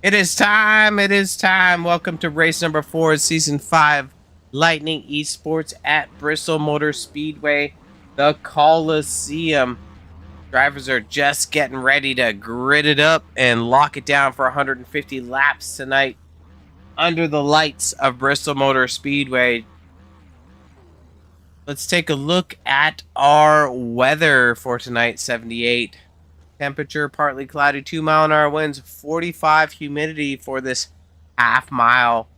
It is time. It is time. Welcome to race number 4, season 5, Lightning Esports at Bristol Motor Speedway, the Colosseum. Drivers are just getting ready to grid it up and lock it down for 150 laps tonight under the lights of Bristol Motor Speedway. Let's take a look at our weather for tonight. 78 temperature, partly cloudy, 2-mile-an-hour winds, 45 humidity for this half-mile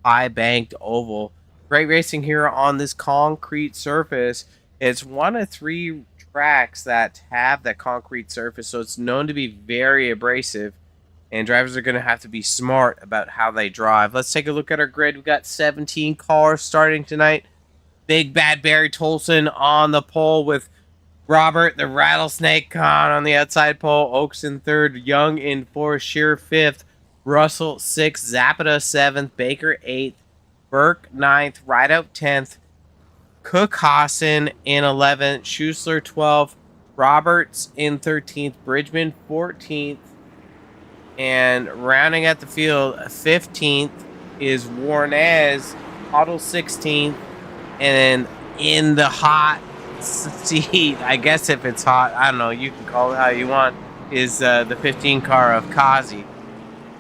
high banked oval. Great racing here on this concrete surface. It's one of 3 tracks that have that concrete surface, so it's known to be very abrasive, and drivers are going to have to be smart about how they drive. Let's take a look at our grid. We've got 17 cars starting tonight. Big Bad Barry Tolson on the pole with Robert the Rattlesnake Khan on the outside pole. Oaks in third. Young in fourth. Shear fifth. Russell sixth. Zapata seventh. Baker eighth. Burke ninth. Rideout 10th. Cook Hassan in 11th. Schuessler 12th. Roberts in 13th. Bridgman 14th. And rounding at the field, 15th is Warnez. Huddle 16th. And then in the hot seat, I guess if it's hot, I don't know, you can call it how you want, is the 15 car of Kazi.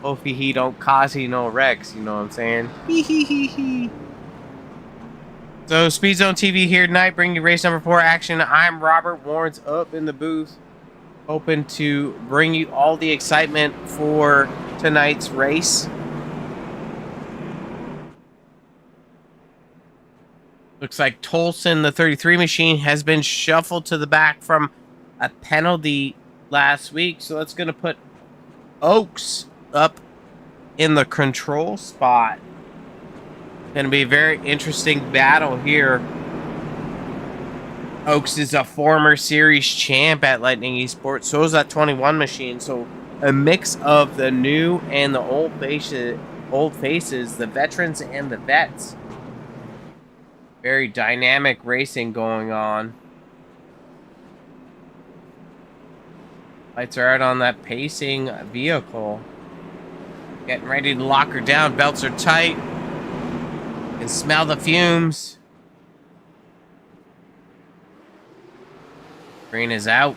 Hopefully he don't Kazi no wrecks, you know what I'm saying? So SpeedZoneTV here tonight, bringing you race number 4 action. I'm Robert Warren's up in the booth, hoping to bring you all the excitement for tonight's race. Looks like Tolson, the 33 machine, has been shuffled to the back from a penalty last week. So that's going to put Oaks up in the control spot. Going to be a very interesting battle here. Oaks is a former series champ at Lightning Esports. So is that 21 machine. So a mix of the new and the old faces, the veterans and the vets. Very dynamic racing going on. Lights are out on that pacing vehicle. Getting ready to lock her down. Belts are tight. Can smell the fumes. Green is out.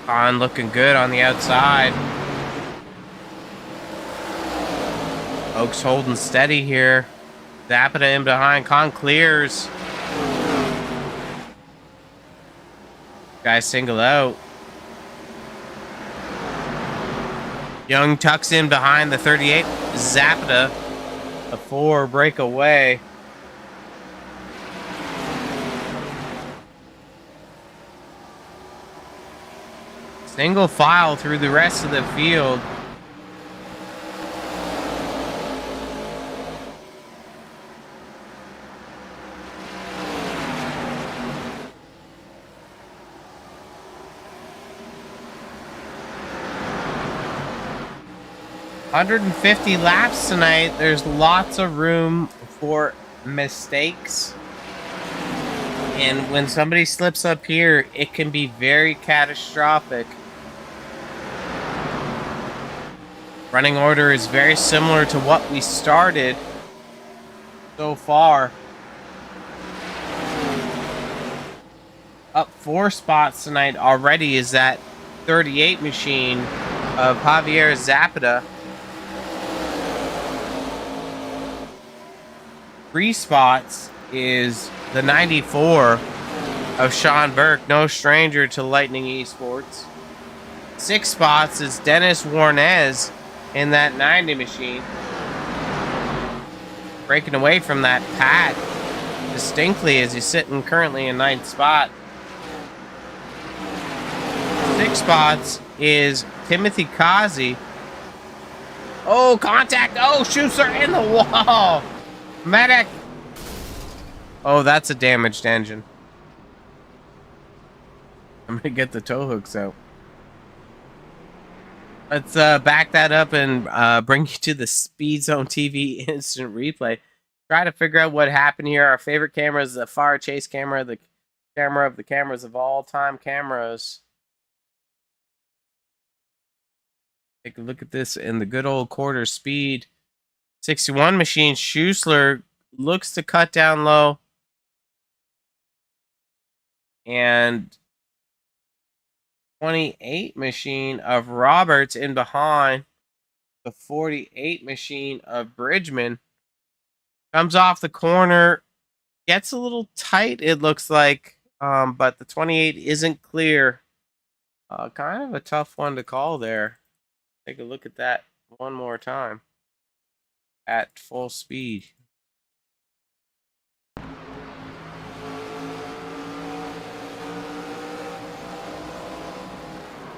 Khan looking good on the outside. Oaks holding steady here. Zapata in behind. Khan clears. Guys single out. Young tucks in behind the 38. Zapata, a 4 breakaway. Single file through the rest of the field. $150 laps tonight. There's lots of room for mistakes. And when somebody slips up here, it can be very catastrophic. Running order is very similar to what we started so far. Up 4 spots tonight already is that 38 machine of Javier Zapata. 3 spots is the 94 of Sean Burke, no stranger to Lightning Esports. 6 spots is Dennis Warnez in that 90 machine. Breaking away from that pad distinctly as he's sitting currently in 9th spot. 6 spots is Timothy Kazi. Oh, contact. Oh, Schuessler in the wall. Medic. Oh, that's a damaged engine. I'm gonna get the tow hooks out. Let's back that up and bring you to the SpeedZoneTV instant replay. Try to figure out what happened here. Our favorite camera is the far chase camera, the camera of the cameras of all time cameras. Take a look at this in the good old quarter speed. 61 machine Schuessler looks to cut down low. And 28 machine of Roberts in behind. The 48 machine of Bridgman comes off the corner. Gets a little tight, it looks like. But the 28 isn't clear. Kind of a tough one to call there. Take a look at that one more time at full speed.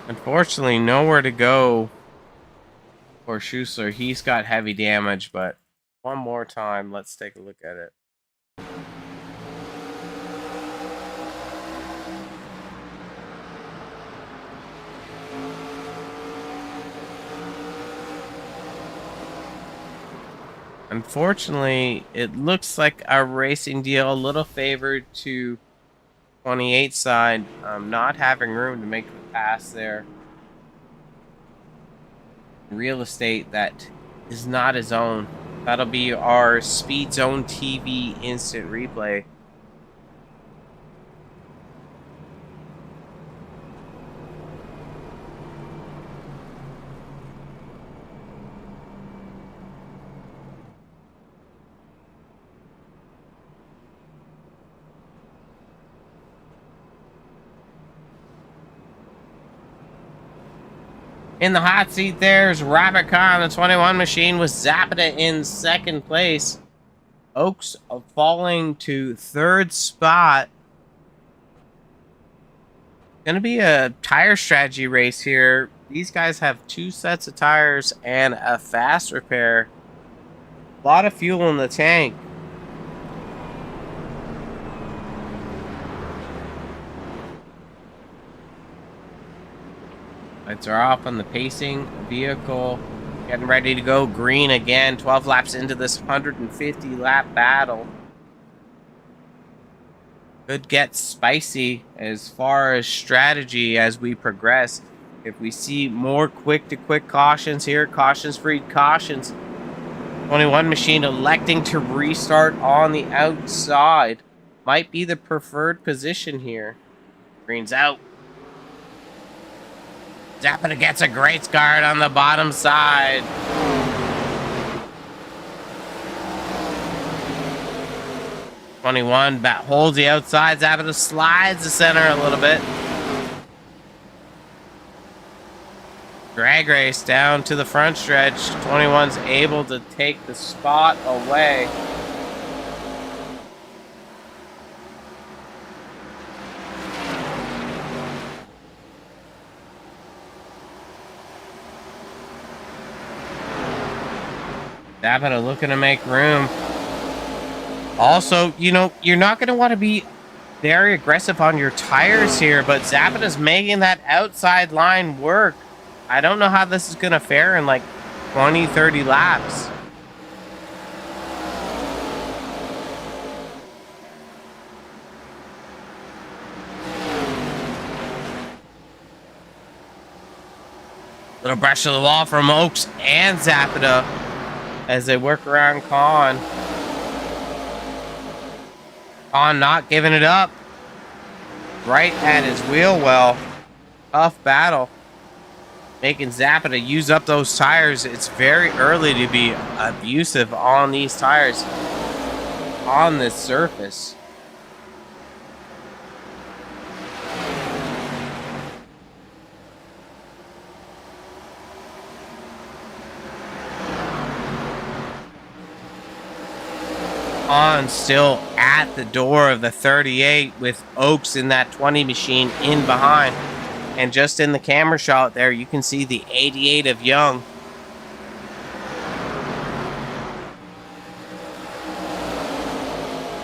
Unfortunately, nowhere to go for Schuessler. He's got heavy damage, but one more time, let's take a look at it. Unfortunately, it looks like a racing deal, a little favored to 28 side, not having room to make the pass there. Real estate that is not his own. That'll be our SpeedZoneTV instant replay. In the hot seat, there's Rabbit Car on the 21 machine with Zapata in second place. Oaks falling to third spot. Going to be a tire strategy race here. These guys have 2 sets of tires and a fast repair. A lot of fuel in the tank. Lights are off on the pacing vehicle. Getting ready to go green again. 12 laps into this 150 lap battle. Could get spicy as far as strategy as we progress. If we see more quick to quick cautions here, cautions breed cautions. 21 machine electing to restart on the outside. Might be the preferred position here. Green's out. Zapata gets a great guard on the bottom side. .21 holds the outside. Zapata slides the center a little bit. Drag race down to the front stretch. 21's able to take the spot away. Zapata looking to make room. Also, you know, you're not going to want to be very aggressive on your tires here, but Zapata's making that outside line work. I don't know how this is going to fare in like 20, 30 laps. Little brush to the wall from Oaks and Zapata as they work around Khan. Khan not giving it up. Right at his wheel well. Tough battle. Making Zapata use up those tires. It's very early to be abusive on these tires on this surface. On still at the door of the 38 with Oaks in that 20 machine in behind. And just in the camera shot there, you can see the 88 of Young.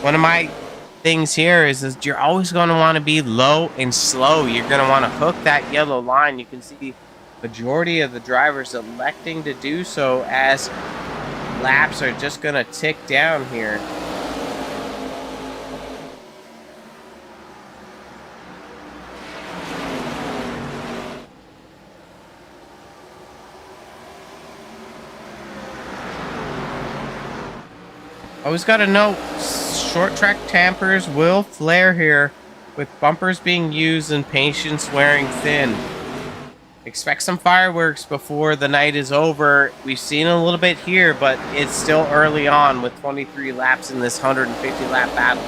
One of my things here is that you're always going to want to be low and slow. You're going to want to hook that yellow line. You can see the majority of the drivers electing to do so as laps are just going to tick down here. Always got to note, short track tampers will flare here, with bumpers being used and patience wearing thin. Expect some fireworks before the night is over. We've seen a little bit here, but it's still early on with 23 laps in this 150 lap battle.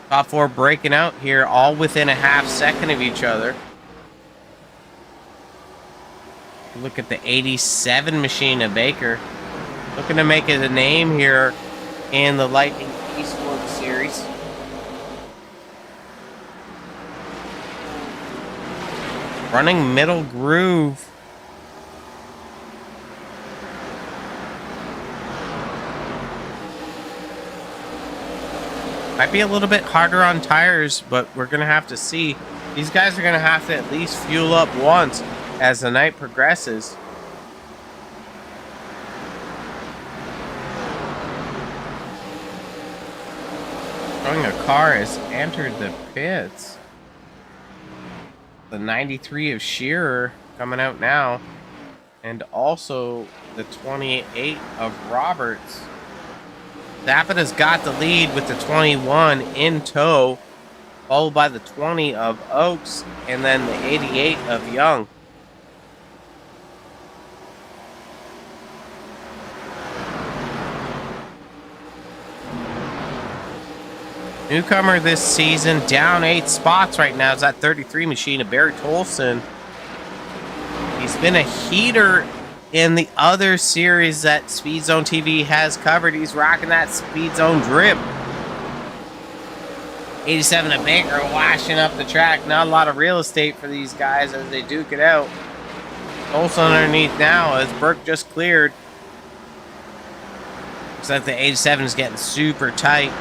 Top four breaking out here, all within a half second of each other. Look at the 87 machine of Baker. Looking to make it a name here in the Lightning Esports series. Running middle groove. Might be a little bit harder on tires, but we're going to have to see. These guys are going to have to at least fuel up once as the night progresses. Showing a car has entered the pits. The 93 of Shearer coming out now. And also the 28 of Roberts. Zapata's got the lead with the 21 in tow. Followed by the 20 of Oaks. And then the 88 of Young. Newcomer this season, down 8 spots right now, is that 33 machine of Barry Tolson. He's been a heater in the other series that SpeedZoneTV has covered. He's rocking that SpeedZone drip. 87 of Baker washing up the track. Not a lot of real estate for these guys as they duke it out. Tolson underneath now as Burke just cleared. Looks like the 87 is getting super tight.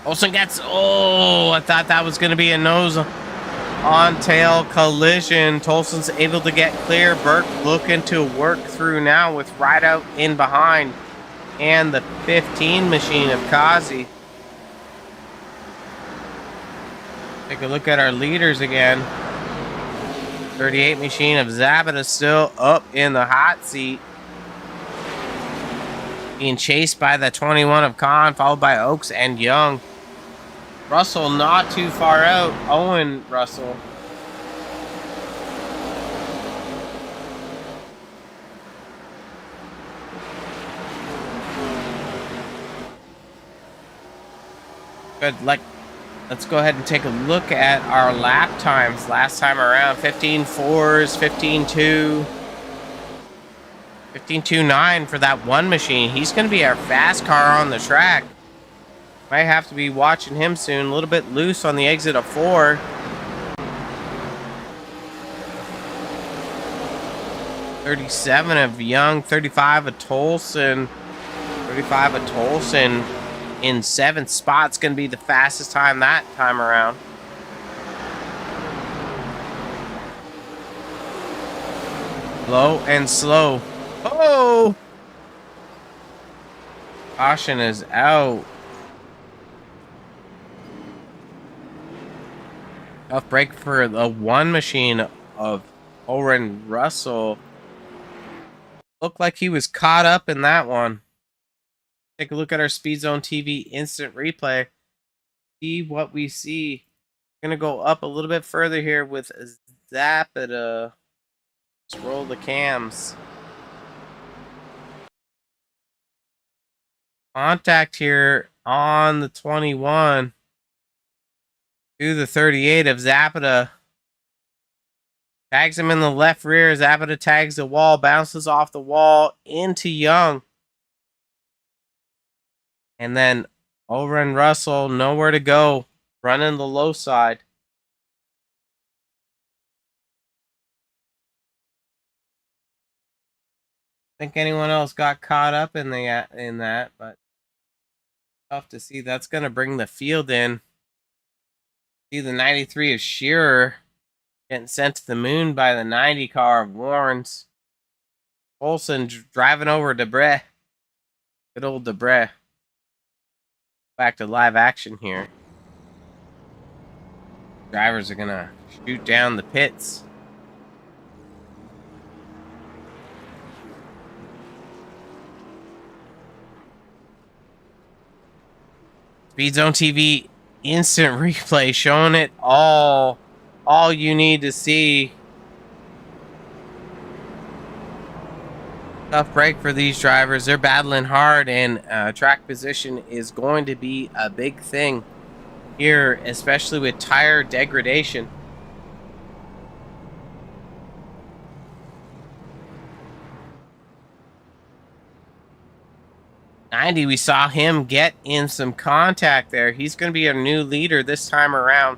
Olsen gets, oh, I thought that was going to be a nose on tail collision. Tolson's able to get clear. Burke looking to work through now with Rideout in behind. And the 15 machine of Kazi. Take a look at our leaders again. 38 machine of Zapata still up in the hot seat. Being chased by the 21 of Khan, followed by Oaks and Young. Russell not too far out. Owen Russell. Good. Let's go ahead and take a look at our lap times last time around. 15.4s, 15.2. 15.29 for that one machine. He's going to be our fast car on the track. Might have to be watching him soon. A little bit loose on the exit of 4. 37 of Young. 35 of Tolson. 35 of Tolson in 7th spot's going to be the fastest time that time around. Low and slow. Oh! Caution is out. Tough break for the one machine of Owen Russell. Looked like he was caught up in that one. Take a look at our SpeedZoneTV instant replay. See what we see. We're going to go up a little bit further here with Zapata. Let's roll the cams. Contact here on the 21. To the 38 of Zapata. Tags him in the left rear. Zapata tags the wall. Bounces off the wall into Young. And then Owen Russell, nowhere to go. Running the low side. I think anyone else got caught up in that, but tough to see. That's going to bring the field in. See the 93 of Shearer getting sent to the moon by the 90 car of Warren's. Olsen driving over Debray. Good old Debray. Back to live action here. Drivers are gonna shoot down the pits. SpeedZoneTV instant replay showing it all you need to see. Tough break for these drivers. They're battling hard, and track position is going to be a big thing here, especially with tire degradation. '90, we saw him get in some contact there. He's going to be a new leader this time around.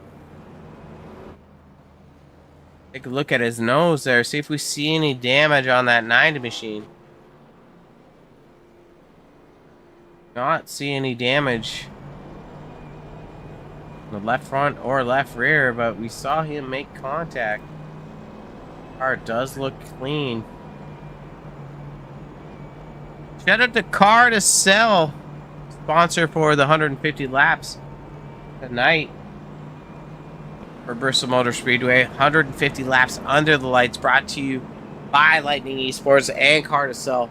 Take a look at his nose there. See if we see any damage on that '90 machine. Not see any damage on the left front or left rear, but we saw him make contact. Car does look clean. Shout out to Car to Sell, sponsor for the 150 laps tonight for Bristol Motor Speedway. 150 laps under the lights, brought to you by Lightning Esports and Car to Sell.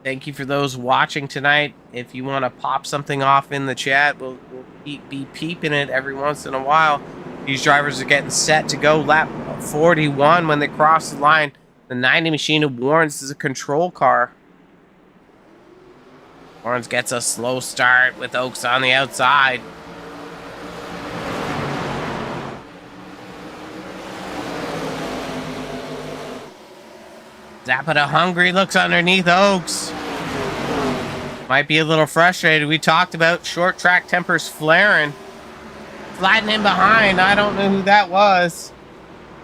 Thank you for those watching tonight. If you want to pop something off in the chat, we'll be peeping it every once in a while. These drivers are getting set to go lap 41 when they cross the line. The '90 machine warns this is a control car. Warrens gets a slow start with Oaks on the outside. Zapata hungry, looks underneath Oaks. Might be a little frustrated. We talked about short track tempers flaring. Sliding in behind. I don't know who that was.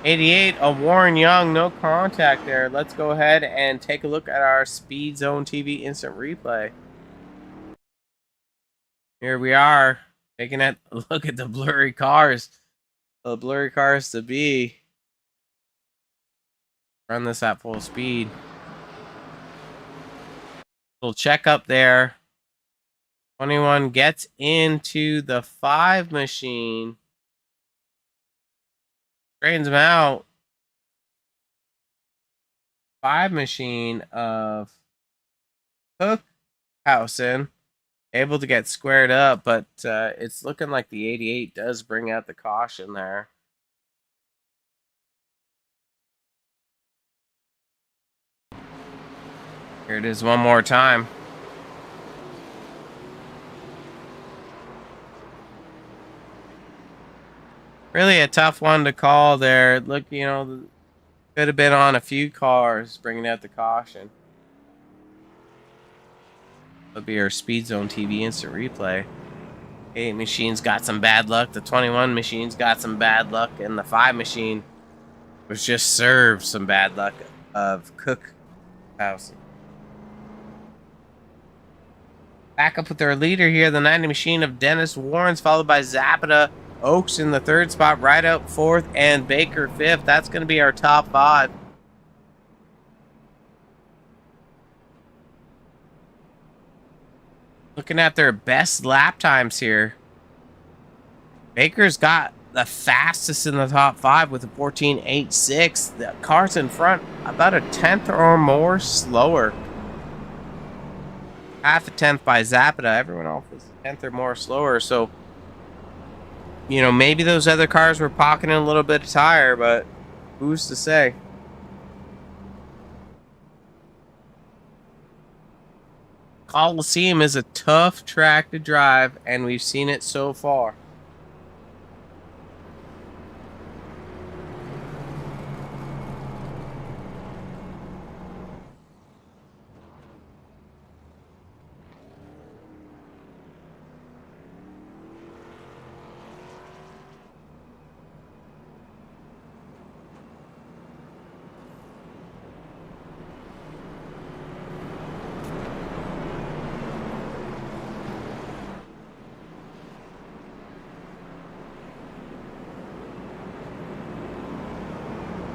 88, a Warren Young, no contact there. Let's go ahead and take a look at our SpeedZoneTV instant replay. Here we are, taking a look at the blurry cars. The blurry cars to be. Run this at full speed. Little check up there. 21 gets into the 5 machine. Straightens him out. 5 machine of Cookhausen. Able to get squared up, but it's looking like the 88 does bring out the caution there. Here it is one more time. Really a tough one to call there. Look, you know, could have been on a few cars bringing out the caution. That'll be our SpeedZoneTV instant replay. 8 machine's got some bad luck. The 21 machine's got some bad luck. And the 5 machine was just served some bad luck of Cookhausen. Back up with our leader here, the 90 machine of Dennis Warrens, followed by Zapata. Oaks in the 3rd spot, right out 4th, and Baker 5th. That's going to be our top 5. Looking at their best lap times here. Baker's got the fastest in the top 5 with a 14.86. The cars in front about a 10th or more slower. Half a 10th by Zapata. Everyone else is a 10th or more slower. So, you know, maybe those other cars were pocketing a little bit of tire, but who's to say? Colosseum is a tough track to drive, and we've seen it so far.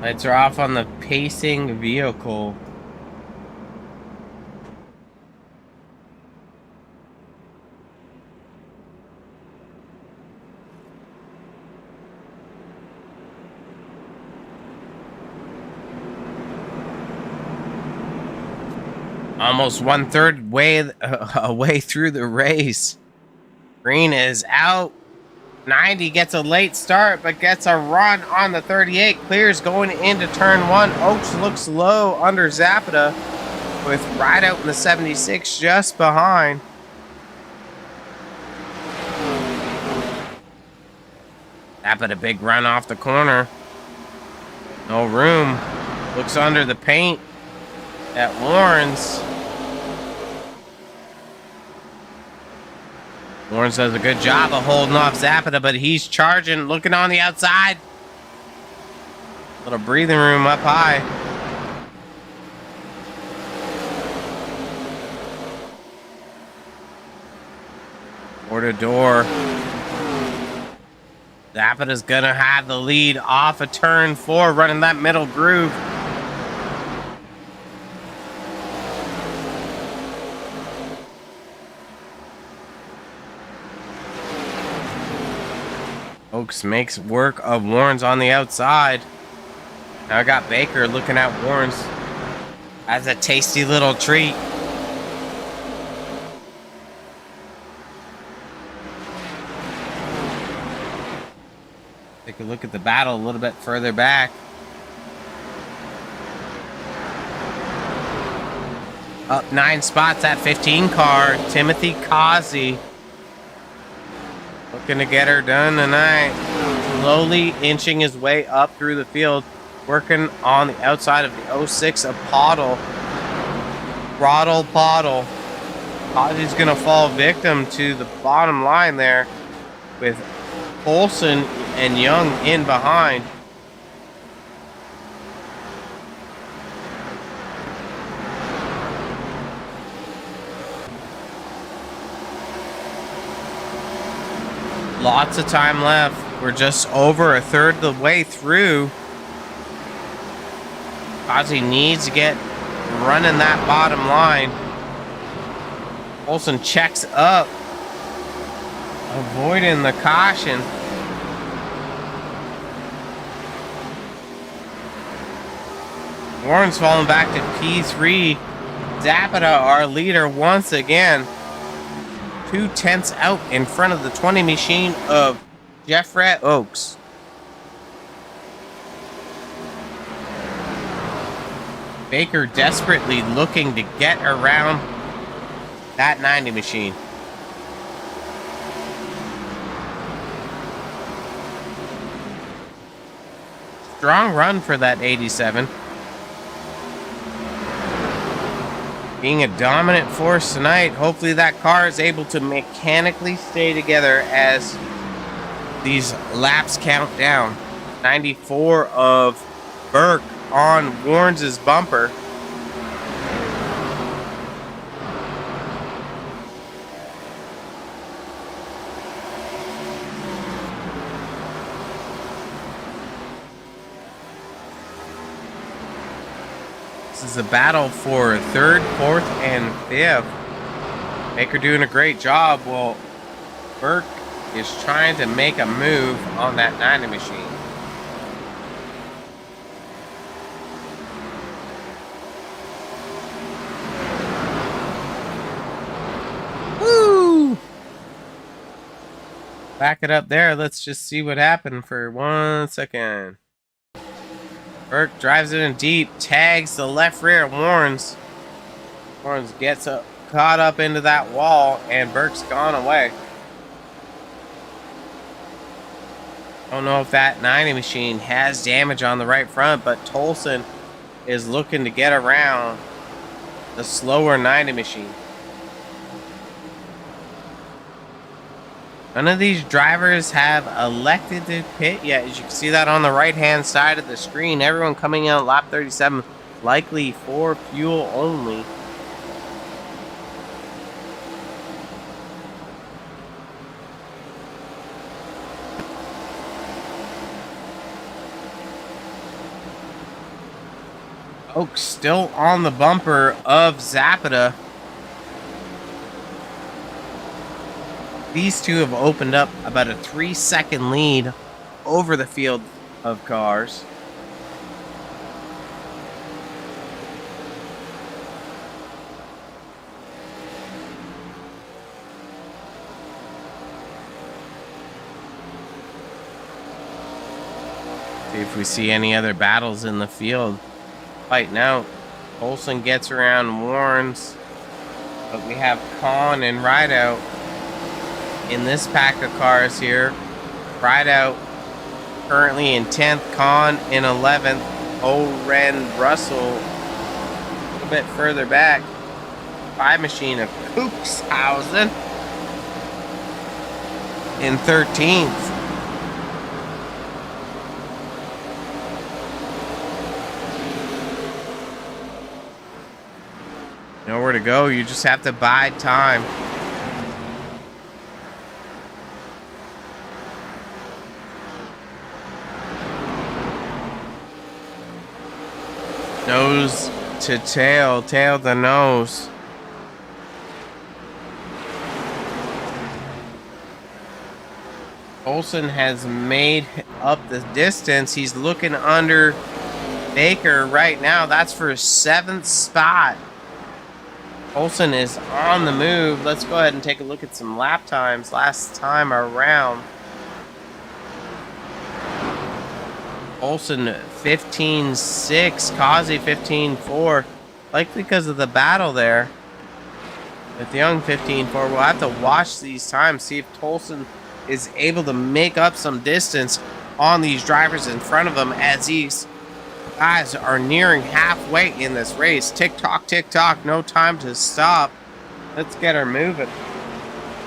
Lights are off on the pacing vehicle. Almost 1/3 way away through the race. Green is out. 90 gets a late start, but gets a run on the 38. Clears going into turn 1. Oaks looks low under Zapata with Rideout in the 76 just behind. Zapata, big run off the corner. No room. Looks under the paint at Warren's. Lawrence does a good job of holding off Zapata, but he's charging, looking on the outside. Little breathing room up high. Door to door. Zapata's gonna have the lead off of turn 4, running that middle groove. Oaks makes work of Warren's on the outside. Now I got Baker looking at Warren's as a tasty little treat. Take a look at the battle a little bit further back. Up 9 spots, that 15 car, Timothy Causey. Looking to get her done tonight. Slowly inching his way up through the field. Working on the outside of the 06 of Pottle. Throttle Pottle. Causey's going to fall victim to the bottom line there with Olsen and Young in behind. Lots of time left. We're just over a third of the way through. Causey needs to get running that bottom line. Olsen checks up, avoiding the caution. Warren's falling back to P3. Zapata, our leader, once again. 2/10 out in front of the 20 machine of Jeffrey Oaks. Baker desperately looking to get around that 90 machine. Strong run for that 87. Being a dominant force tonight. Hopefully that car is able to mechanically stay together as these laps count down. 94 of Burke on Warren's bumper. This is a battle for 3rd, 4th, and 5th. Baker doing a great job. Well, Burke is trying to make a move on that 90 machine. Woo! Back it up there. Let's just see what happened for 1 second. Burke drives it in deep, tags the left rear of Warren's. Warren's gets caught up into that wall, and Burke's gone away. Don't know if that 90 machine has damage on the right front, but Tolson is looking to get around the slower 90 machine. None of these drivers have elected to pit yet. As you can see that on the right-hand side of the screen. Everyone coming in at lap 37, likely for fuel only. Oaks still on the bumper of Zapata. These two have opened up about a 3-second lead over the field of cars. See if we see any other battles in the field fighting out. Olsen gets around Warrens, but we have Con and Rideout in this pack of cars here. Rideout currently in 10th, Con in 11th, Oren Russell a little bit further back. 5 machine of Cuxhausen in 13th. Nowhere to go, you just have to bide time. Nose to tail, tail to nose. Olsen has made up the distance. He's looking under Baker right now. That's for 7th spot. Olsen is on the move. Let's go ahead and take a look at some lap times last time around. Olsen 15.6, Kazi 15.4. Likely because of the battle there with Young 15.4. We'll have to watch these times, see if Tolson is able to make up some distance on these drivers in front of him as these guys are nearing halfway in this race. Tick tock, no time to stop. Let's get her moving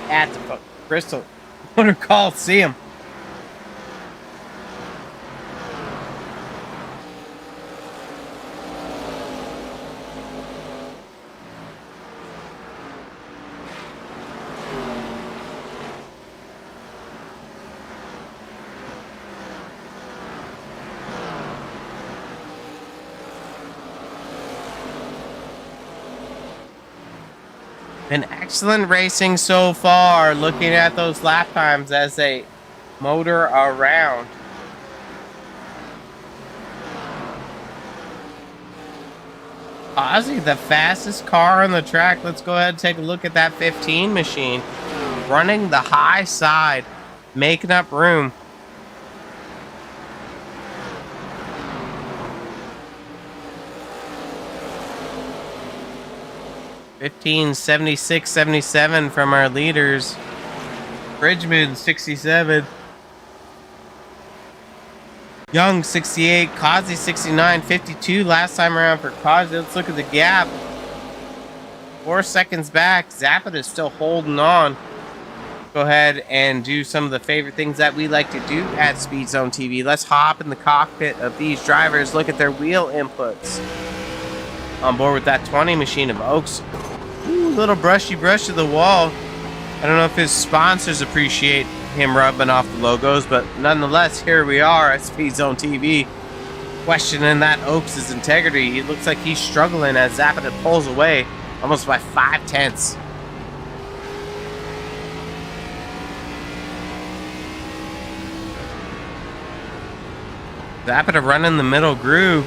at the Bristol Motor Coliseum. Been excellent racing so far, looking at those lap times as they motor around. Ozzy, the fastest car on the track. Let's go ahead and take a look at that 15 machine. Running the high side, making up room. $15.76.77 from our leaders. Bridgman 67. Young 68. Kazi 69. 52 last time around for Kazi. Let's look at the gap. 4 seconds back. Zappa is still holding on. Go ahead and do some of the favorite things that we like to do at SpeedZoneTV. Let's hop in the cockpit of these drivers. Look at their wheel inputs. On board with that 20 machine of Oaks. Ooh, little brushy brush to the wall. I don't know if his sponsors appreciate him rubbing off the logos, but nonetheless, here we are at SpeedZoneTV questioning that Oaks' integrity. He looks like he's struggling as Zapata pulls away almost by 5/10. Zapata running the middle groove.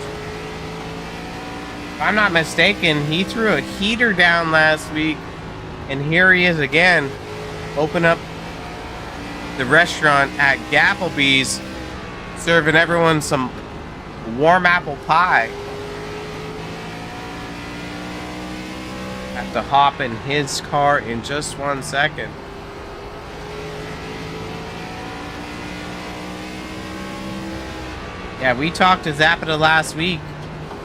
If I'm not mistaken, he threw a heater down last week, and here he is again. Open up the restaurant at Gapplebee's, serving everyone some warm apple pie. Have to hop in his car in just 1 second. Yeah, we talked to Zapata last week,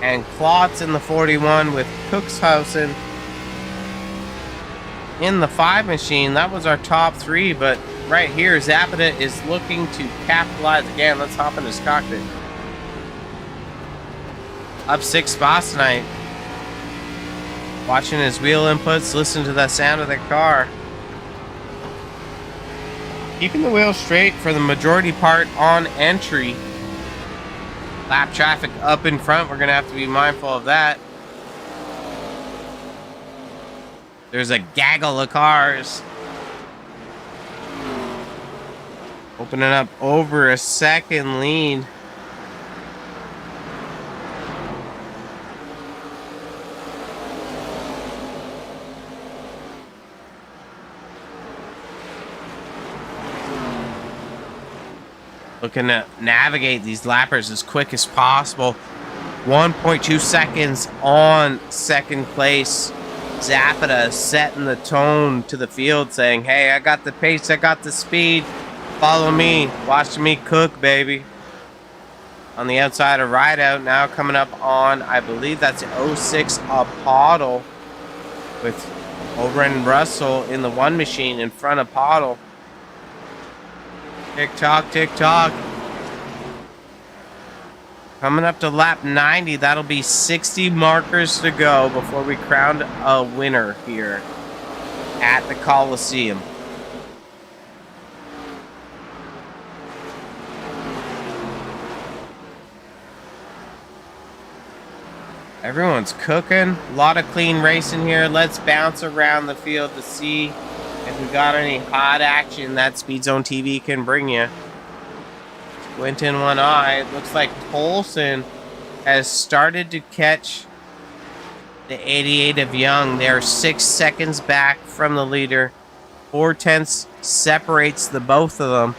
and Klotz in the 41 with Cuxhausen in the 5 machine. That was our top 3, but right here, Zapata is looking to capitalize again. Let's hop in his cockpit. Up 6 spots tonight. Watching his wheel inputs, listen to the sound of the car. Keeping the wheel straight for the majority part on entry. Lap traffic up in front, we're going to have to be mindful of that. There's a gaggle of cars. Opening up over a second lead. looking to navigate these lappers as quick as possible. 1.2 seconds on second place. Zapata setting the tone to the field, saying, hey, I got the pace, I got the speed. Follow me. Watch me cook, baby. On the outside of Rideout, now coming up on, I believe that's 06 Apodal, with Oren Russell in the one machine in front of Podle. Tick tock, tick tock. Coming up to lap 90, that'll be 60 markers to go before we crown a winner here at the Colosseum. Everyone's cooking. A lot of clean racing here. Let's bounce around the field to see if we got any hot action that SpeedZoneTV can bring you. Squint in one eye. It looks like Tolson has started to catch the 88 of Young. They're 6 seconds back from the leader. 4/10 separates the both of them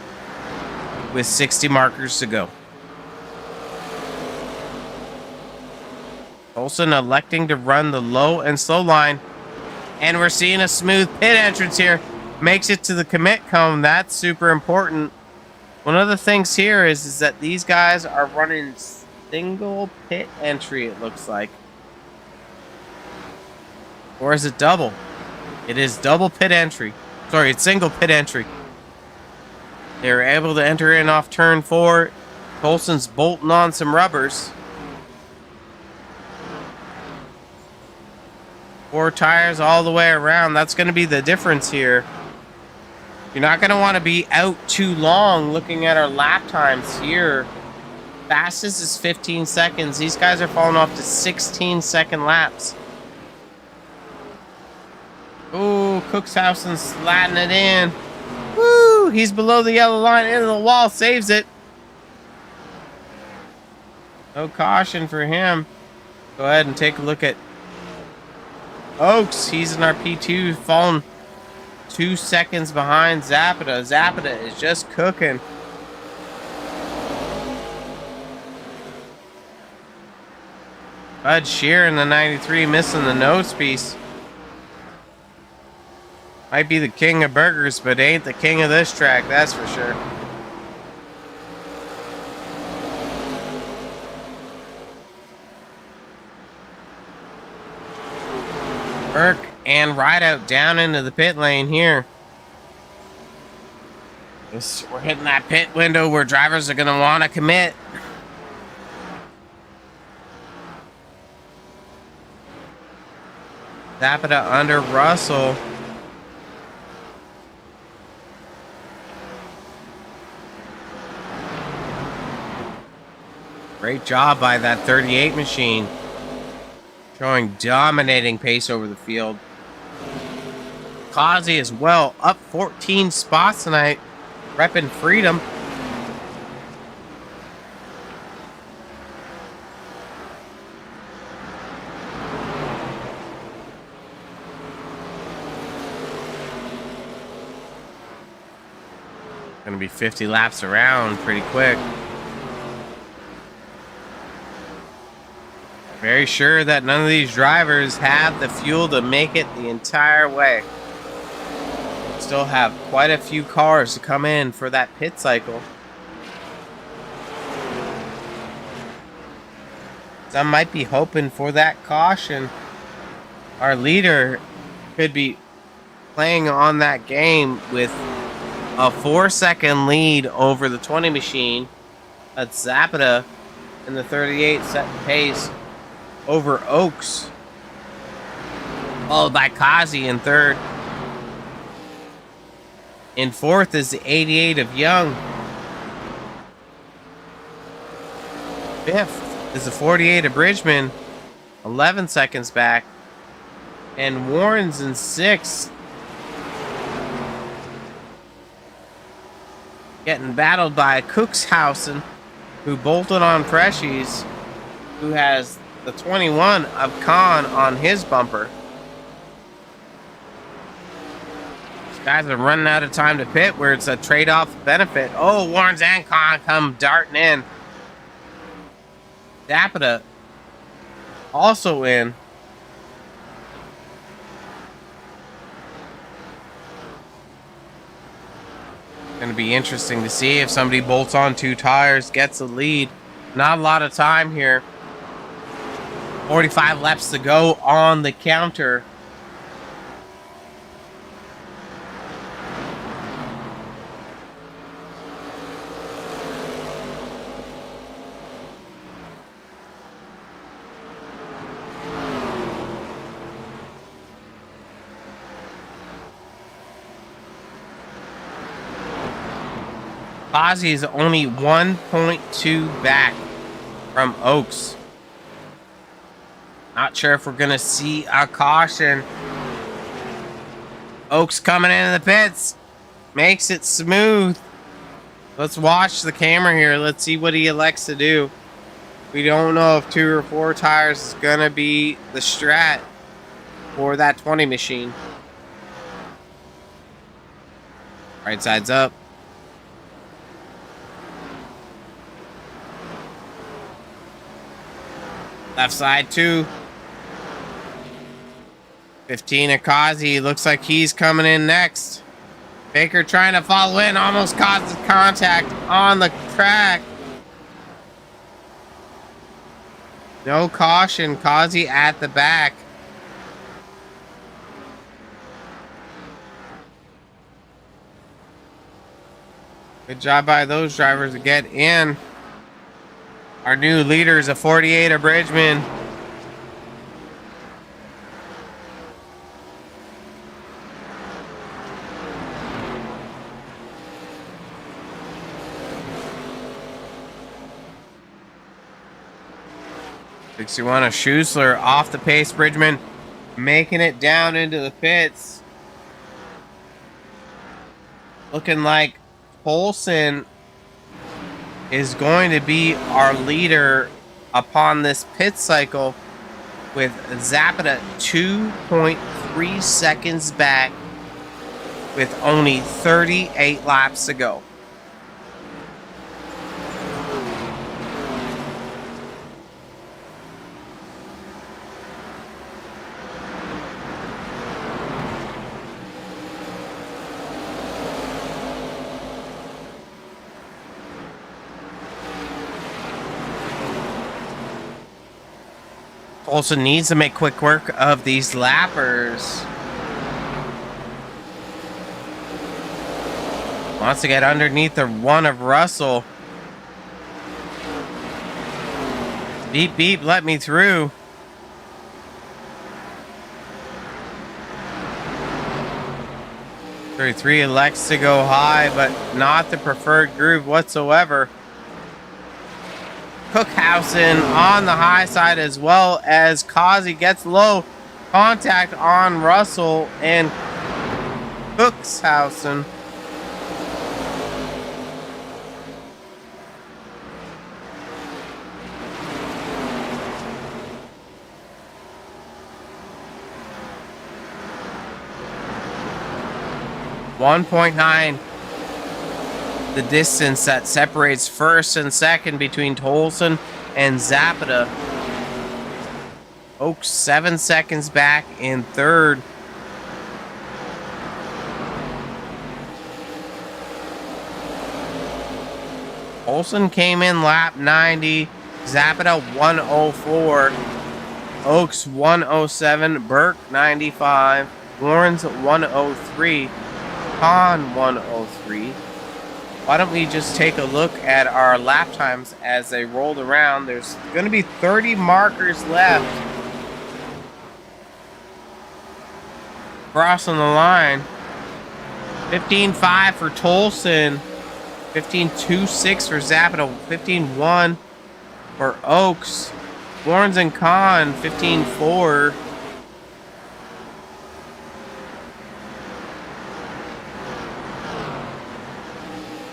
with 60 markers to go. Olsen electing to run the low and slow line. And we're seeing a smooth pit entrance here. Makes it to the commit cone. That's super important. One of the things here is that these guys are running single pit entry, it looks like. Or is it double? It is double pit entry. Sorry, it's single pit entry. They were able to enter in off turn 4. Colson's bolting on some rubbers. 4 tires all the way around. That's going to be the difference here. You're not going to want to be out too long. Looking at our lap times here, fastest is 15 seconds. These guys are falling off to 16-second laps. Ooh, Cookshausen sliding it in. Woo! He's below the yellow line, into the wall, saves it. No caution for him. Go ahead and take a look at Oaks. He's in our P2, falling 2 seconds behind Zapata. Zapata is just cooking. Bud Shear in the 93 missing the nose piece. Might be the king of burgers, but ain't the king of this track, that's for sure. Burke and Rideout down into the pit lane here. We're hitting that pit window where drivers are going to want to commit. Zapata under Russell. Great job by that 38 machine. Showing dominating pace over the field. Kazi as well, up 14 spots tonight, repping freedom. Gonna be 50 laps around pretty quick. Very sure that none of these drivers have the fuel to make it the entire way. Still have quite a few cars to come in for that pit cycle. Some might be hoping for that caution. Our leader could be playing on that game with a 4-second lead over the 20 machine. That's Zapata in the 38 setting pace over Oaks, followed by Kazi in third. In fourth is the 88 of Young. Fifth is the 48 of Bridgman, 11 seconds back. And Warren's in sixth. Getting battled by Cookshausen, who bolted on Freshies, who has the 21 of Khan on his bumper. These Guys are running out of time to pit where it's a trade-off benefit. Oh, Warrens and Khan come darting in. Zapata also in. Going to be interesting to see if somebody bolts on 2 tires, gets the lead. Not a lot of time here. 45 laps to go on the counter. Ozzy is only 1.2 back from Oaks. Not sure if we're going to see a caution. Oaks coming into the pits. Makes it smooth. Let's watch the camera here. Let's see what he elects to do. We don't know if 2 or 4 tires is going to be the strat for that 20 machine. Right side's up. Left side 2. 15 Akazi. Looks like he's coming in next. Baker trying to follow in. Almost causes contact on the track. No caution. Kazi at the back. Good job by those drivers to get in. Our new leader is a 48 of Bridgman. '61 of Schuessler off the pace. Bridgman making it down into the pits. Looking like Olsen is going to be our leader upon this pit cycle, with Zapata 2.3 seconds back with only 38 laps to go. Also needs to make quick work of these lappers. Wants to get underneath the one of Russell. Beep, beep, let me through. Three elects to go high, but not the preferred groove whatsoever. Cookhausen on the high side, as well as Kazi gets low contact on Russell and Cookhausen. .9 the distance that separates first and second between Tolson and Zapata. Oaks 7 seconds back in third. Olson came in lap 90. Zapata 104. Oaks 107. Burke 95. Warrens 103. Khan 103. Why don't we just take a look at our lap times as they rolled around? There's going to be 30 markers left. Crossing the line. 15.5 for Tolson. 15.26 for Zapata. 15.1 for Oaks. Warrens and Khan 15.4.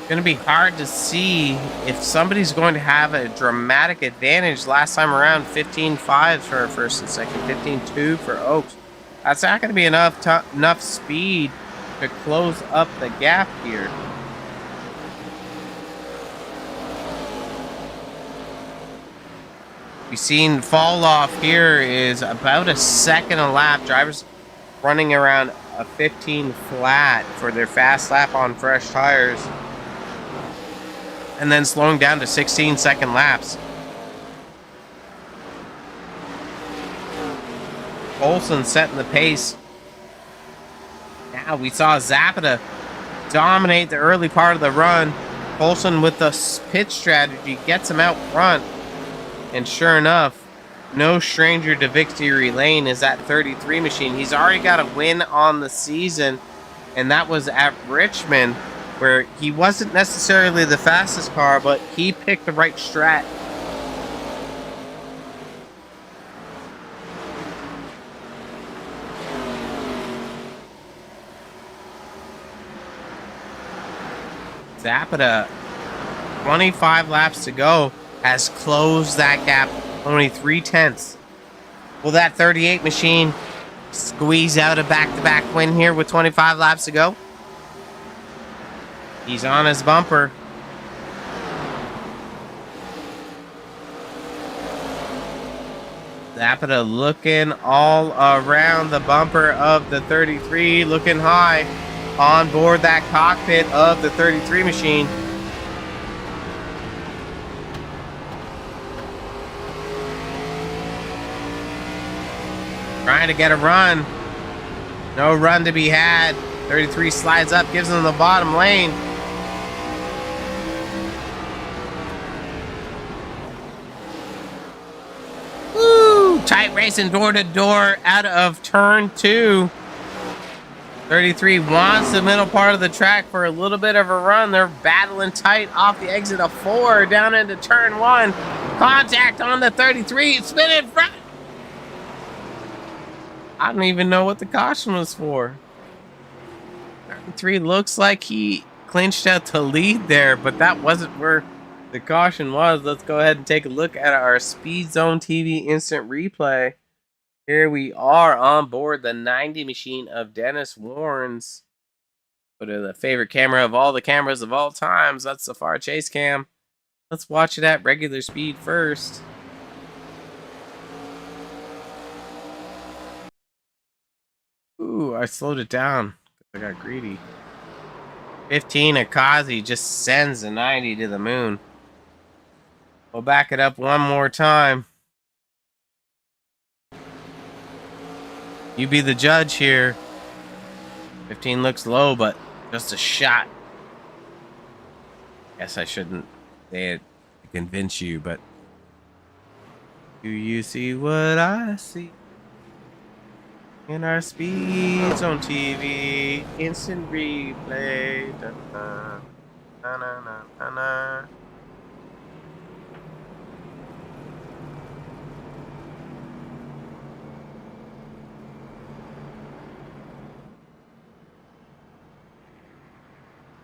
Going to be hard to see if somebody's going to have a dramatic advantage. Last time around, 15.5 for first and second, 15.2 for Oaks. That's not going to be enough speed to close up the gap here. We've seen fall off here is about a second a lap. Drivers running around a 15 flat for their fast lap on fresh tires, and then slowing down to 16-second laps. Olsen setting the pace. Now we saw Zapata dominate the early part of the run. Olsen with the pit strategy gets him out front. And sure enough, no stranger to victory lane is that 33 machine. He's already got a win on the season, and that was at Richmond, where he wasn't necessarily the fastest car, but he picked the right strat. Zapata, 25 laps to go, has closed that gap, only 3/10. Will that 38 machine squeeze out a back-to-back win here with 25 laps to go? He's on his bumper. Zapata looking all around the bumper of the 33, looking high on board that cockpit of the 33 machine. Trying to get a run. No run to be had. 33 slides up, gives him the bottom lane. Woo! Tight racing door to door out of turn 2. 33 wants the middle part of the track for a little bit of a run. They're battling tight off the exit of 4 down into turn 1. Contact on the 33. Spin in front. I don't even know what the caution was for. 33 looks like he clinched out to lead there, but that wasn't where the caution was. Let's go ahead and take a look at our SpeedZoneTV instant replay. Here we are on board the 90 machine of Dennis Warnes. Go to the favorite camera of all the cameras of all times. That's the far chase cam. Let's watch it at regular speed first. Ooh, I slowed it down. I got greedy. 15 Akazi just sends a 90 to the moon. We'll back it up one more time. You be the judge here. 15 looks low, but just a shot. Guess I shouldn't say it to convince you, but do you see what I see? In our SpeedZoneTV instant replay. Da, da, da, da, da, da.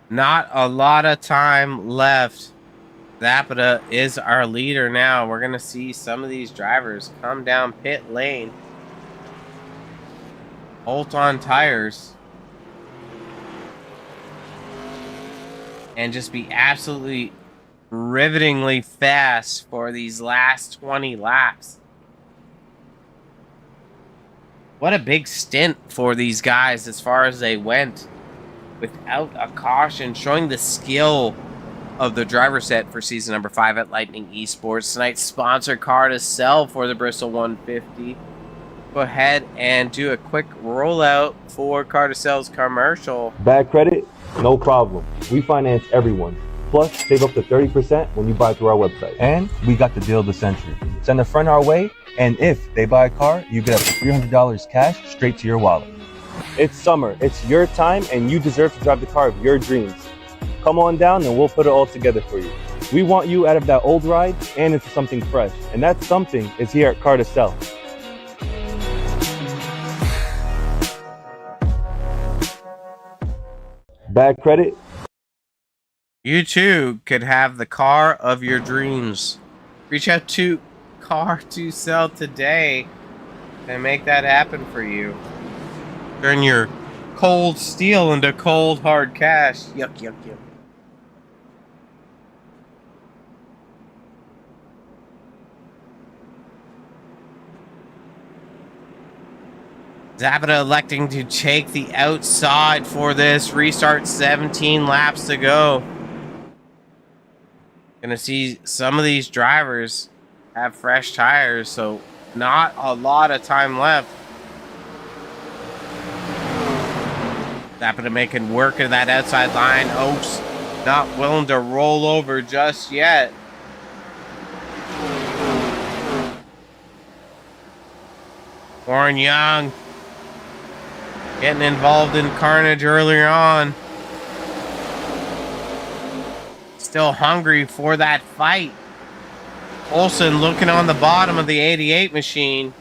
Not a lot of time left. Zapata is our leader now. We're going to see some of these drivers come down pit lane. Bolt on tires. And just be absolutely rivetingly fast for these last 20 laps. What a big stint for these guys as far as they went without a caution, showing the skill of the driver set for season number 5 at Lightning Esports. Tonight's sponsor car to sell for the Bristol 150. Go ahead and do a quick rollout for Car to Sell's commercial. Bad credit? No problem. We finance everyone. Plus, save up to 30% when you buy through our website. And we got the deal of the century. Send a friend our way, and if they buy a car, you get up to $300 cash straight to your wallet. It's summer. It's your time, and you deserve to drive the car of your dreams. Come on down, and we'll put it all together for you. We want you out of that old ride and into something fresh. And that something is here at Car to Sell. Bad credit? You too could have the car of your dreams. Reach out to Car to Sell today and make that happen for you. Turn your cold steel into cold hard cash. Yuck, yuck, yuck. Zabata electing to take the outside for this restart. 17 laps to go. Gonna see some of these drivers have fresh tires, so not a lot of time left. Zabata making work of that outside line. Oaks not willing to roll over just yet. Warren Young getting involved in carnage earlier on. Still hungry for that fight. Olsen looking on the bottom of the 88 machine.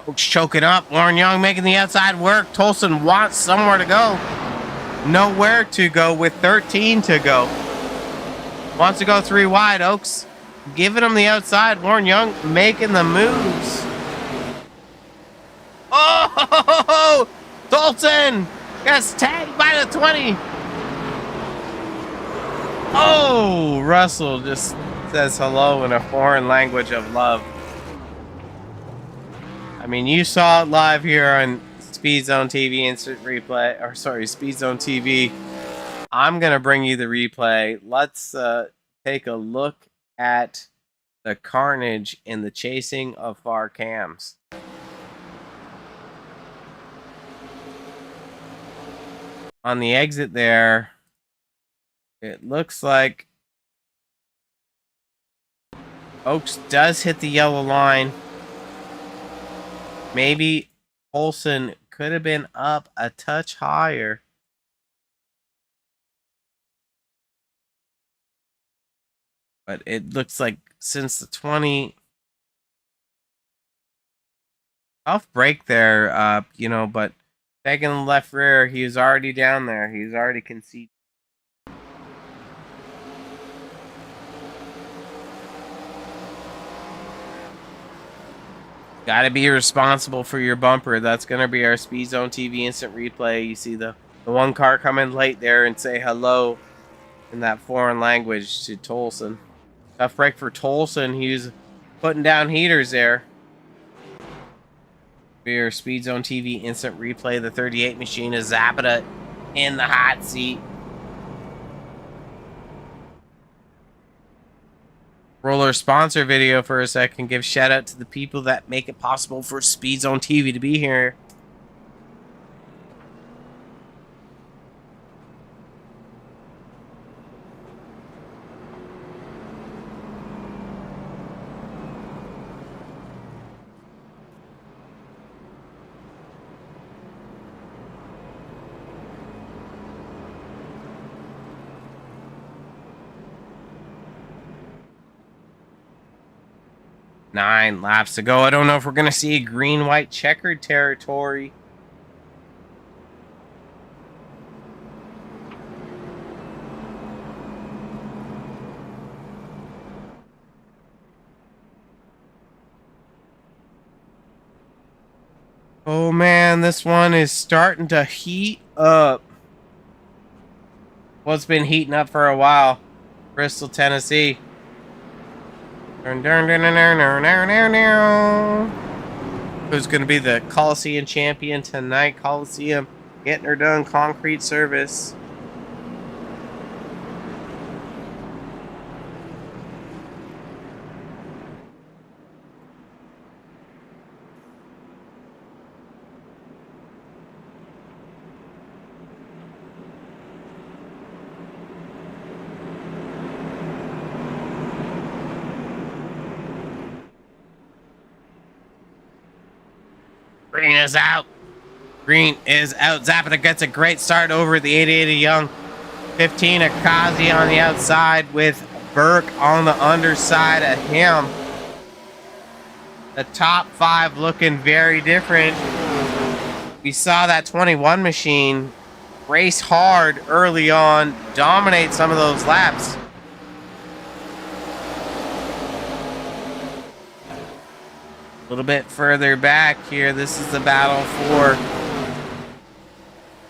Oaks choking up. Warren Young making the outside work. Tolson wants somewhere to go. Nowhere to go with 13 to go. Wants to go 3 wide. Oaks giving him the outside. Warren Young making the moves. Oh! Tolson gets tagged by the 20. Oh! Russell just says hello in a foreign language of love. I mean, you saw it live here on SpeedZoneTV instant replay. Or sorry, SpeedZoneTV. I'm going to bring you the replay. Let's take a look at the carnage in the chasing of far cams. On the exit there, it looks like Oaks does hit the yellow line. Maybe Olsen could have been up a touch higher. But it looks like since the 20 off break there, you know, but taking the left rear, he was already down there. He was already conceded. Got to be responsible for your bumper. That's going to be our SpeedZoneTV instant replay. You see the one car come in late there and say hello in that foreign language to Tolson. Tough break for Tolson. He was putting down heaters there. Your SpeedZoneTV instant replay. The 38 machine is Zabata in the hot seat. Roller sponsor video for a second. Give shout out to the people that make it possible for SpeedZoneTV to be here. Nine laps to go. I don't know if we're going to see green-white checkered territory. Oh man, this one is starting to heat up. Well, it's been heating up for a while. Bristol, Tennessee. Who's going to be the Coliseum champion tonight? Coliseum getting her done. Concrete service. Green is out. Green is out. Zabata gets a great start over the 88 of Young. 15 Akazi on the outside with Burke on the underside of him. The top 5 looking very different. We saw that 21 machine race hard early on, dominate some of those laps. A little bit further back here, this is the battle for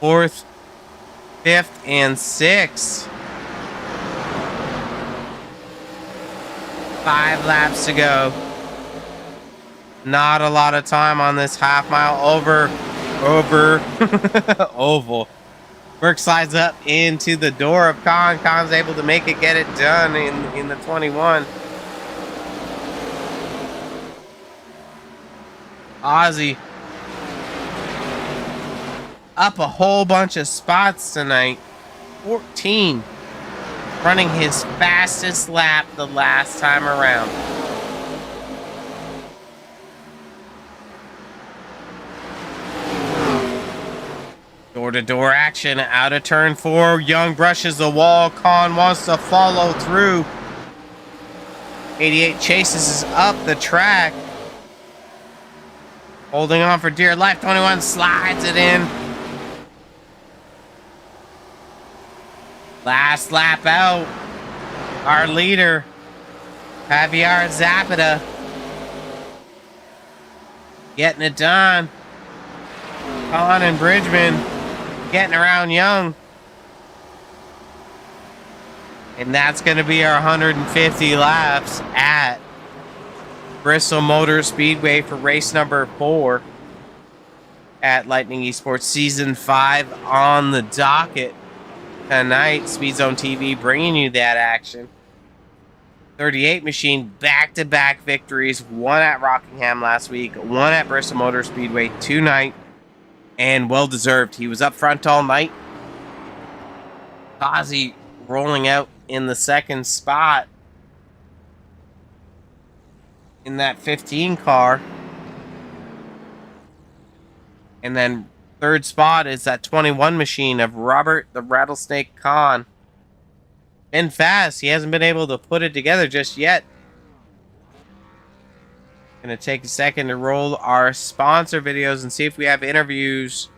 4th, 5th, and 6th. 5 laps to go. Not a lot of time on this half mile over oval. Burke slides up into the door of Khan. Khan's able to get it done in the 21. Ozzy up a whole bunch of spots tonight. 14. Running his fastest lap the last time around. Door-to-door action out of turn 4. Young brushes the wall. Khan wants to follow through. 88 chases up the track. Holding on for dear life. 21 slides it in. Last lap out. Our leader, Javier Zapata, getting it done. Khan and Bridgman getting around Young. And that's going to be our 150 laps at Bristol Motor Speedway for race number 4 at Lightning Esports Season 5 on the docket tonight. SpeedZoneTV bringing you that action. 38 machine back-to-back victories. 1 at Rockingham last week, 1 at Bristol Motor Speedway tonight. And well-deserved. He was up front all night. Kazi rolling out in the 2nd spot in that 15 car. And then 3rd spot is that 21 machine of Robert the Rattlesnake Khan. Been fast. He hasn't been able to put it together just yet. Gonna take a second to roll our sponsor videos and see if we have interviews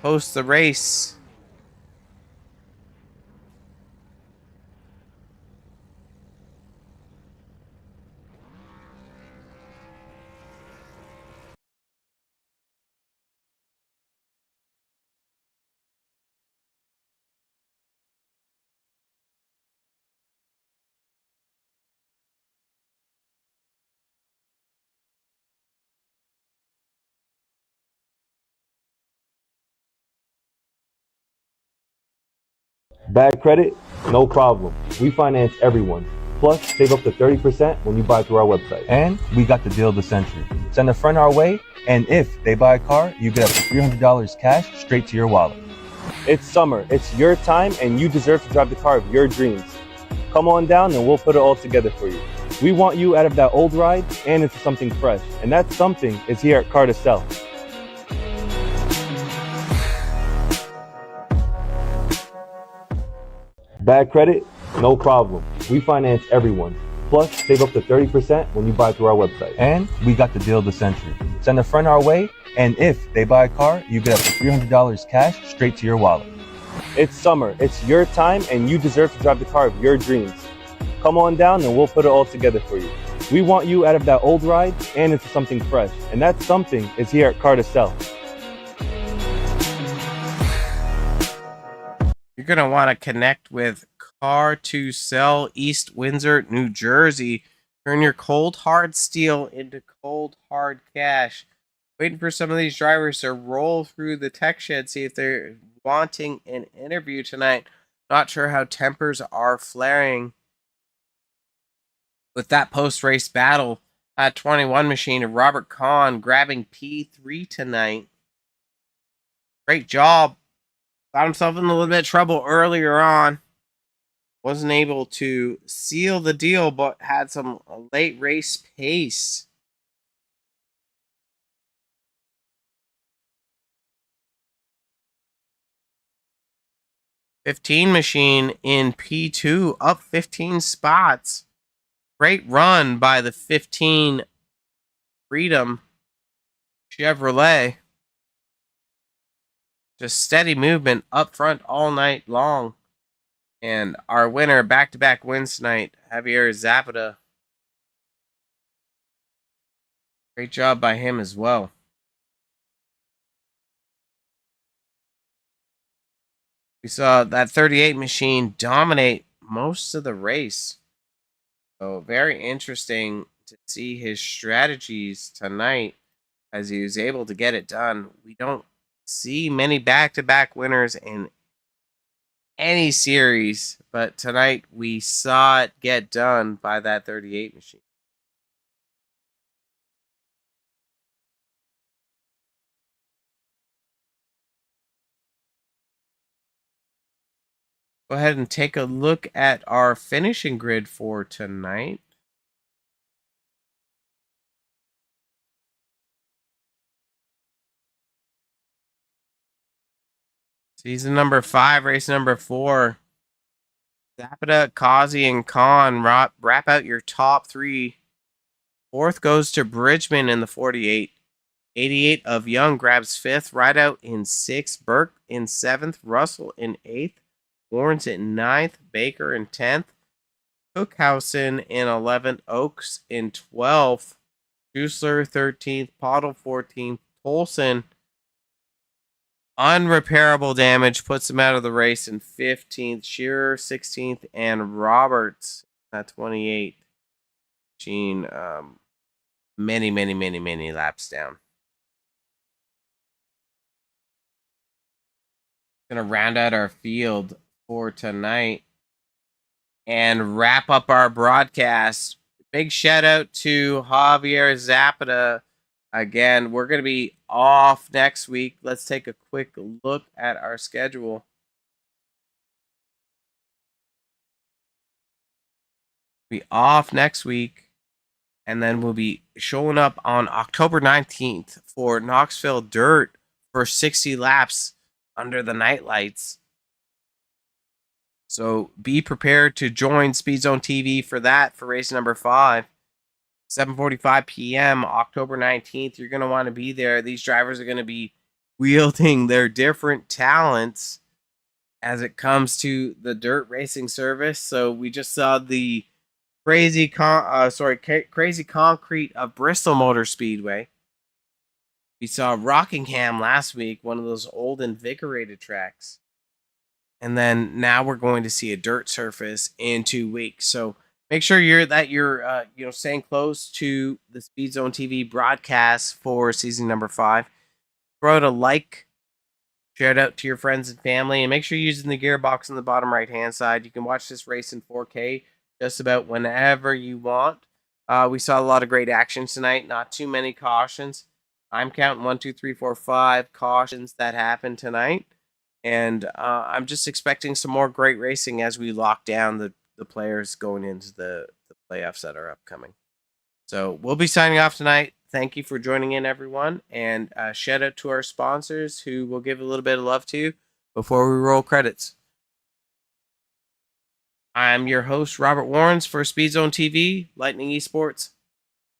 post the race. Bad credit? No problem. We finance everyone. Plus, save up to 30% when you buy through our website. And we got the deal of the century. Send a friend our way, and if they buy a car, you get up to $300 cash straight to your wallet. It's summer. It's your time, and you deserve to drive the car of your dreams. Come on down, and we'll put it all together for you. We want you out of that old ride and into something fresh. And that something is here at Car to Sell. Bad credit? No problem. We finance everyone. Plus, save up to 30% when you buy through our website. And we got the deal of the century. Send a friend our way, and if they buy a car, you get up to $300 cash straight to your wallet. It's summer. It's your time, and you deserve to drive the car of your dreams. Come on down, and we'll put it all together for you. We want you out of that old ride and into something fresh. And that something is here at Car to Sell. You're going to want to connect with Car to Sell, East Windsor, New Jersey. Turn your cold, hard steel into cold, hard cash. Waiting for some of these drivers to roll through the tech shed, see if they're wanting an interview tonight. Not sure how tempers are flaring with that post-race battle. That 21 machine of Robert Kahn grabbing P3 tonight. Great job. Got himself in a little bit of trouble earlier on. Wasn't able to seal the deal, but had some late race pace. '15 machine in P2, up 15 spots. Great run by the 15 Freedom Chevrolet. Just steady movement up front all night long. And our winner, back-to-back wins tonight, Javier Zapata. Great job by him as well. We saw that 38 machine dominate most of the race. So very interesting to see his strategies tonight as he was able to get it done. We don't see many back-to-back winners in any series, but tonight we saw it get done by that 38 machine. Go ahead and take a look at our finishing grid for tonight. Season number 5, race number 4. Zapata, Kazi, and Khan wrap out your top 3. 4th goes to Bridgman in the 48. 88 of Young grabs 5th. Rideout in 6th. Burke in 7th. Russell in 8th. Warren's in 9th. Baker in 10th. Cookhausen in 11th. Oaks in 12th. Schuessler 13th. Pottle 14th. Tolson, unrepairable damage, puts him out of the race in 15th. Shearer 16th. And Roberts at 28th. Gene, many laps down. Gonna round out our field for tonight and wrap up our broadcast. Big shout out to Javier Zapata. Again, we're gonna be off next week. Let's take a quick look at our schedule. Be off next week, and then we'll be showing up on October 19th for Knoxville Dirt for 60 laps under the night lights. So be prepared to join SpeedZoneTV for that, for race number 5. 7:45 p.m. October 19th. You're going to want to be there. These drivers are going to be wielding their different talents as it comes to the dirt racing service. So we just saw the crazy concrete of Bristol Motor Speedway. We saw Rockingham last week, one of those old invigorated tracks. And then now we're going to see a dirt surface in 2 weeks. So make sure you're staying close to the SpeedZoneTV broadcast for season number 5. Throw out a like, share it out to your friends and family, and make sure you're using the gearbox on the bottom right-hand side. You can watch this race in 4K just about whenever you want. We saw a lot of great action tonight. Not too many cautions. I'm counting 1, 2, 3, 4, 5 cautions that happened tonight. And I'm just expecting some more great racing as we lock down the players going into the playoffs that are upcoming. So we'll be signing off tonight. Thank you for joining in, everyone. And shout out to our sponsors, who we'll give a little bit of love to before we roll credits. I'm your host, Robert Warrens, for SpeedZoneTV, Lightning Esports.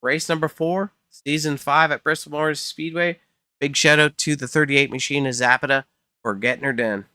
Race number 4, season 5 at Bristol Motor Speedway. Big shout out to the 38 machine of Zapata for getting her done.